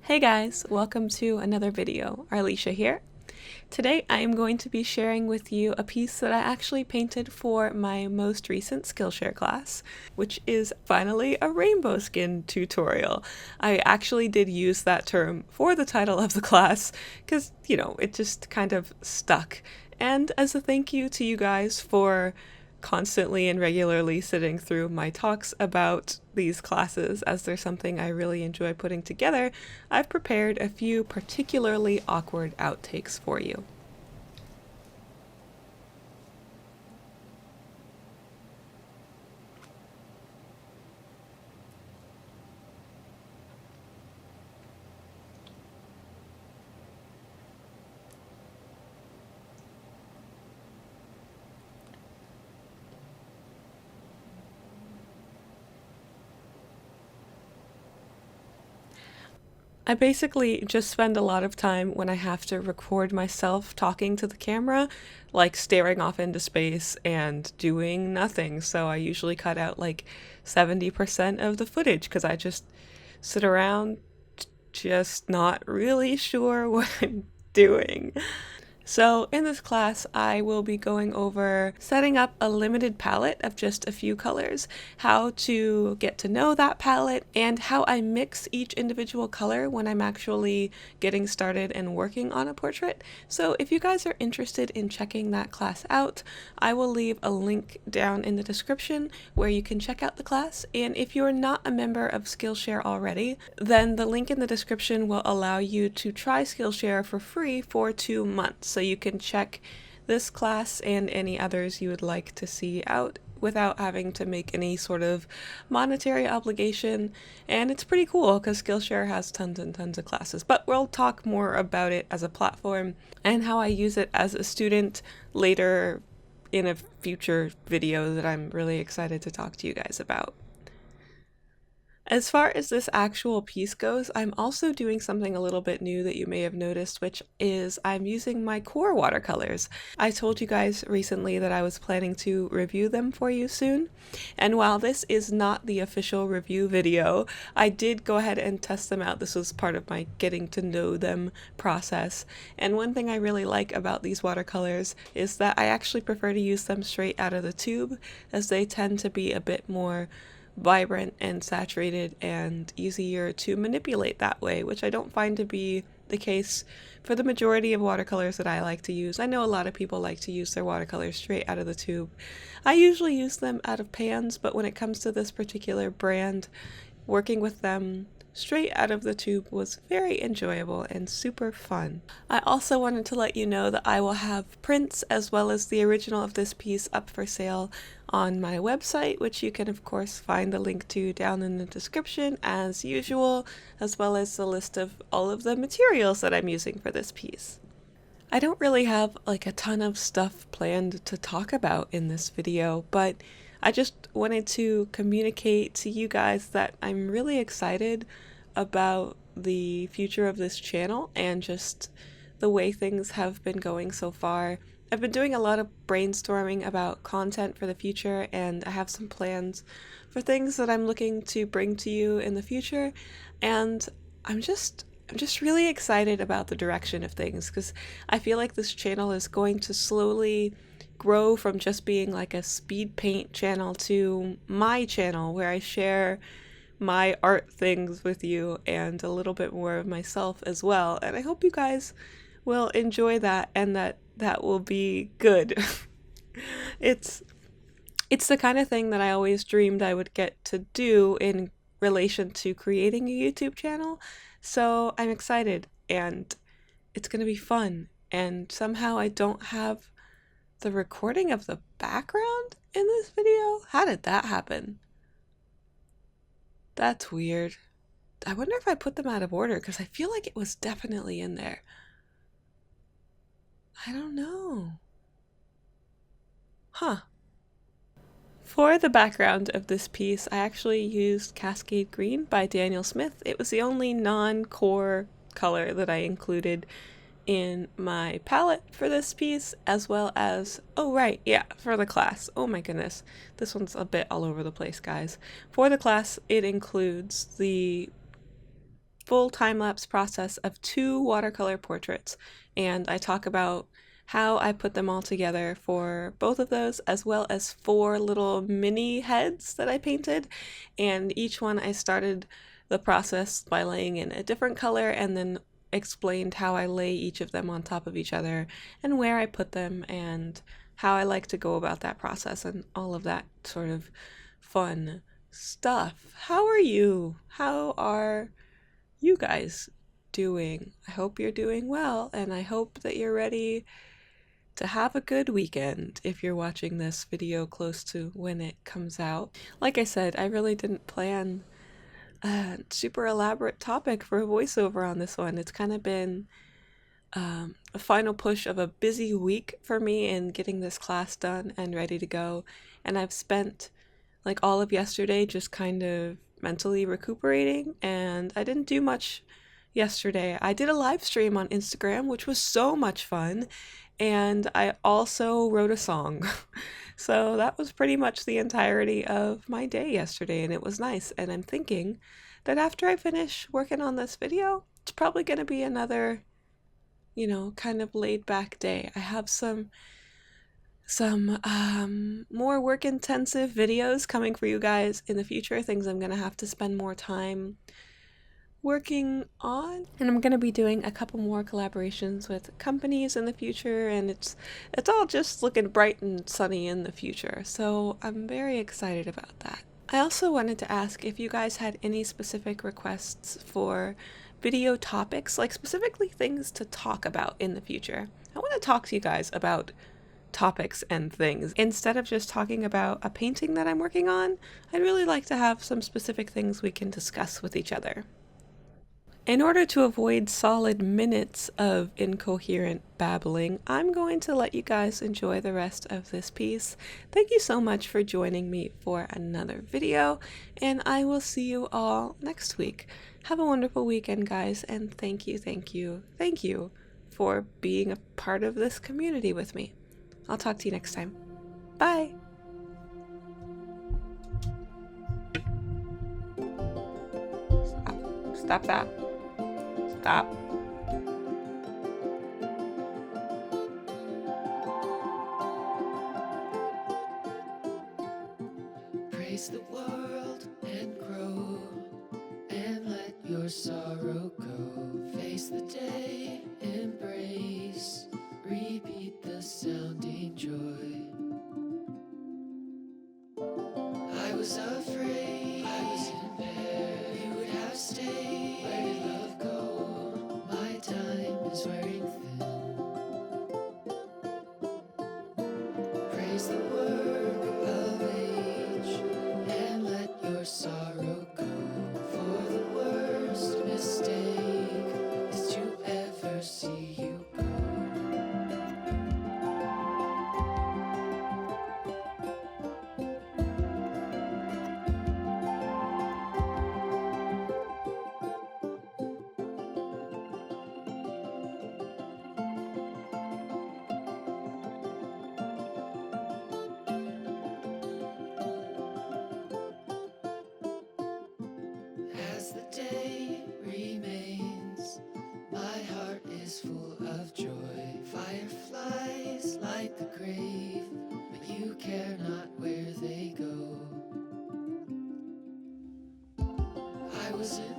Hey guys, welcome to another video. Arleesha here. Today I am going to be sharing with you a piece that I actually painted for my most recent Skillshare class, which is finally a rainbow skin tutorial. I actually did use that term for the title of the class because, it just kind of stuck. And as a thank you to you guys for constantly and regularly sitting through my talks about these classes, as they're something I really enjoy putting together, I've prepared a few particularly awkward outtakes for you. I basically just spend a lot of time when I have to record myself talking to the camera, like staring off into space and doing nothing. So I usually cut out like 70% of the footage because I just sit around just not really sure what I'm doing. So in this class, I will be going over setting up a limited palette of just a few colors, how to get to know that palette, and how I mix each individual color when I'm actually getting started and working on a portrait. So if you guys are interested in checking that class out, I will leave a link down in the description where you can check out the class. And if you're not a member of Skillshare already, then the link in the description will allow you to try Skillshare for free for 2 months. So you can check this class and any others you would like to see out without having to make any sort of monetary obligation. And it's pretty cool because Skillshare has tons and tons of classes. But we'll talk more about it as a platform and how I use it as a student later in a future video that I'm really excited to talk to you guys about. As far as this actual piece goes, I'm also doing something a little bit new that you may have noticed, which is I'm using my QoR watercolors. I told you guys recently that I was planning to review them for you soon, and while this is not the official review video, I did go ahead and test them out. This was part of my getting to know them process, and one thing I really like about these watercolors is that I actually prefer to use them straight out of the tube, as they tend to be a bit more vibrant and saturated and easier to manipulate that way, which I don't find to be the case for the majority of watercolors that I like to use. I know a lot of people like to use their watercolors straight out of the tube. I usually use them out of pans, but when it comes to this particular brand, working with them straight out of the tube was very enjoyable and super fun. I also wanted to let you know that I will have prints as well as the original of this piece up for sale on my website, which you can of course find the link to down in the description as usual, as well as the list of all of the materials that I'm using for this piece. I don't really have like a ton of stuff planned to talk about in this video, but I just wanted to communicate to you guys that I'm really excited about the future of this channel and just the way things have been going so far. I've been doing a lot of brainstorming about content for the future, and I have some plans for things that I'm looking to bring to you in the future, and I'm just really excited about the direction of things because I feel like this channel is going to slowly grow from just being like a speed paint channel to my channel where I share my art things with you and a little bit more of myself as well. And I hope you guys will enjoy that and that will be good. It's the kind of thing that I always dreamed I would get to do in relation to creating a YouTube channel. So I'm excited and it's going to be fun. And somehow I don't have the recording of the background in this video? How did that happen? That's weird. I wonder if I put them out of order because I feel like it was definitely in there. I don't know. Huh. For the background of this piece, I actually used Cascade Green by Daniel Smith. It was the only non-core color that I included in my palette for this piece, as well as, oh right, yeah, for the class. Oh my goodness, this one's a bit all over the place, guys. For the class, it includes the full time-lapse process of 2 watercolor portraits, and I talk about how I put them all together for both of those, as well as 4 little mini heads that I painted. And each one I started the process by laying in a different color and then explained how I lay each of them on top of each other and where I put them and how I like to go about that process and all of that sort of fun stuff. How are you? How are you guys doing? I hope you're doing well, and I hope that you're ready to have a good weekend if you're watching this video close to when it comes out. Like I said, I really didn't plan a super elaborate topic for a voiceover on this one. It's kind of been a final push of a busy week for me in getting this class done and ready to go, and I've spent like all of yesterday just kind of mentally recuperating, and I didn't do much yesterday. I did a live stream on Instagram, which was so much fun, and I also wrote a song. So that was pretty much the entirety of my day yesterday, and it was nice. And I'm thinking that after I finish working on this video, it's probably going to be another, kind of laid back day. I have some more work intensive videos coming for you guys in the future, things I'm going to have to spend more time working on, and I'm going to be doing a couple more collaborations with companies in the future, and it's all just looking bright and sunny in the future, so I'm very excited about that. I also wanted to ask if you guys had any specific requests for video topics, like specifically things to talk about in the future. I want to talk to you guys about topics and things. Instead of just talking about a painting that I'm working on, I'd really like to have some specific things we can discuss with each other. In order to avoid solid minutes of incoherent babbling, I'm going to let you guys enjoy the rest of this piece. Thank you so much for joining me for another video, and I will see you all next week. Have a wonderful weekend, guys, and thank you for being a part of this community with me. I'll talk to you next time. Bye! Stop that. Stop. Praise the world and grow, and let your sorrow go. Face the day, embrace, repeat the sounding joy. I was afraid, I was impaired, you would have stayed. Where did love go? My time is wearing thin. Praise the work of age, and let your sorrow go. For the worst mistake is to ever see you go. As the day remains, my heart is full of joy. Fireflies light the grave, but you care not where they go. I was in